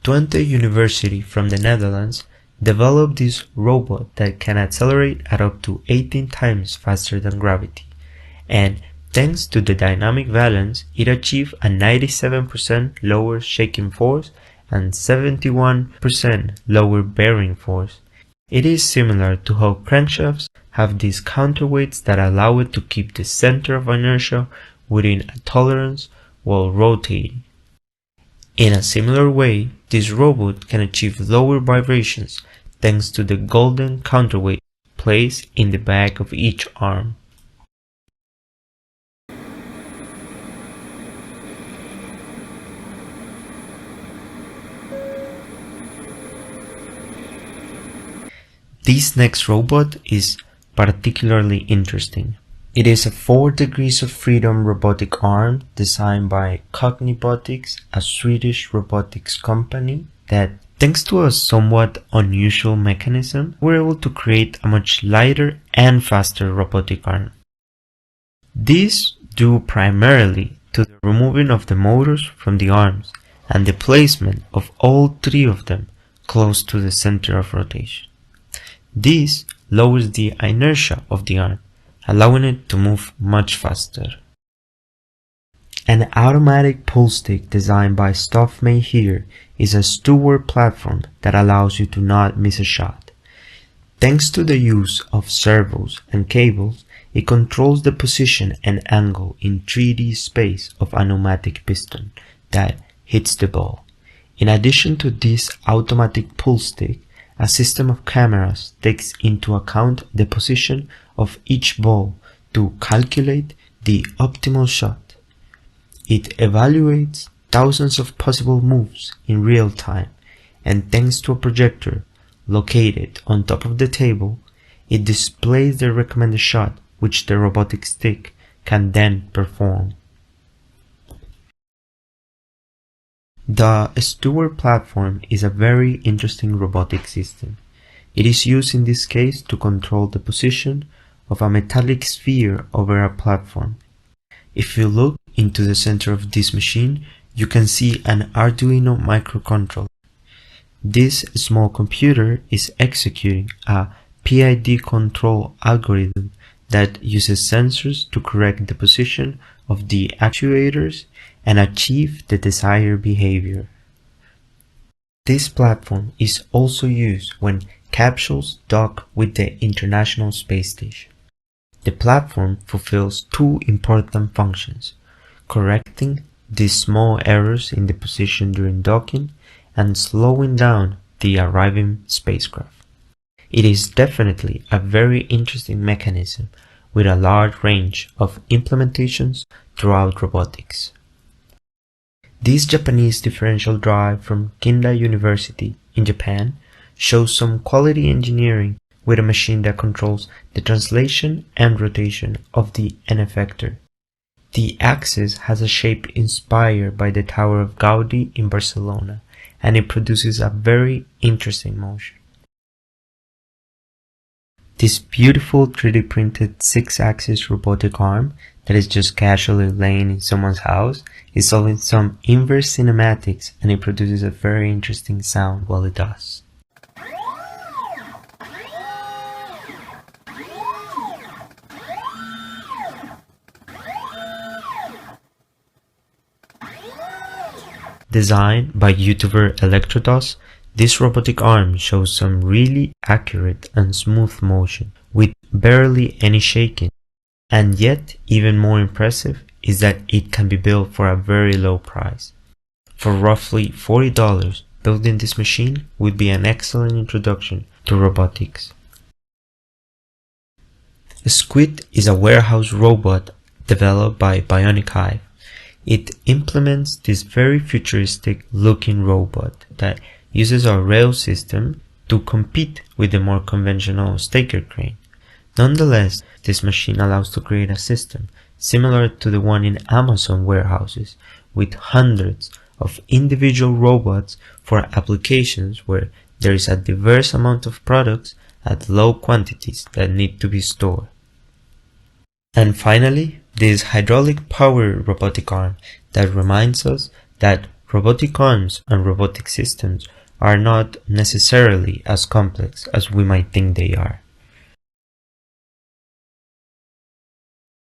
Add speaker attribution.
Speaker 1: Twente University from the Netherlands developed this robot that can accelerate at up to 18 times faster than gravity, and thanks to the dynamic valence, it achieved a 97% lower shaking force and 71% lower bearing force. It is similar to how crankshafts have these counterweights that allow it to keep the center of inertia within a tolerance while rotating. In a similar way, this robot can achieve lower vibrations thanks to the golden counterweight placed in the back of each arm. This next robot is particularly interesting. It is a 4 degrees of freedom robotic arm designed by Cognibotics, a Swedish robotics company that, thanks to a somewhat unusual mechanism, were able to create a much lighter and faster robotic arm. This due primarily to the removing of the motors from the arms and the placement of all 3 of them close to the center of rotation. This lowers the inertia of the arm, allowing it to move much faster. An automatic pull stick designed by Stoff Made Here is a Stewart platform that allows you to not miss a shot. Thanks to the use of servos and cables, it controls the position and angle in 3D space of a pneumatic piston that hits the ball. In addition to this automatic pull stick, a system of cameras takes into account the position of each ball to calculate the optimal shot. It evaluates thousands of possible moves in real time, and thanks to a projector located on top of the table, it displays the recommended shot which the robotic stick can then perform. The Stewart platform is a very interesting robotic system. It is used in this case to control the position of a metallic sphere over a platform. If you look into the center of this machine, you can see an Arduino microcontroller. This small computer is executing a PID control algorithm that uses sensors to correct the position of the actuators and achieve the desired behavior. This platform is also used when capsules dock with the International Space Station. The platform fulfills 2 important functions: correcting these small errors in the position during docking and slowing down the arriving spacecraft. It is definitely a very interesting mechanism with a large range of implementations throughout robotics. This Japanese differential drive from Kinda University in Japan shows some quality engineering with a machine that controls the translation and rotation of the N effector. The axis has a shape inspired by the Tower of Gaudi in Barcelona, and it produces a very interesting motion. This beautiful 3D printed 6-axis robotic arm that is just casually laying in someone's house is solving some inverse cinematics, and it produces a very interesting sound while it does. Designed by YouTuber Electrodos, this robotic arm shows some really accurate and smooth motion with barely any shaking, and yet even more impressive is that it can be built for a very low price. For roughly $40, building this machine would be an excellent introduction to robotics. Squid is a warehouse robot developed by Bionic Hive. It implements this very futuristic looking robot that uses our rail system to compete with the more conventional stacker crane. Nonetheless, this machine allows to create a system similar to the one in Amazon warehouses, with hundreds of individual robots for applications where there is a diverse amount of products at low quantities that need to be stored. And finally, this hydraulic powered robotic arm that reminds us that Robotic arms and robotic systems are not necessarily as complex as we might think they are.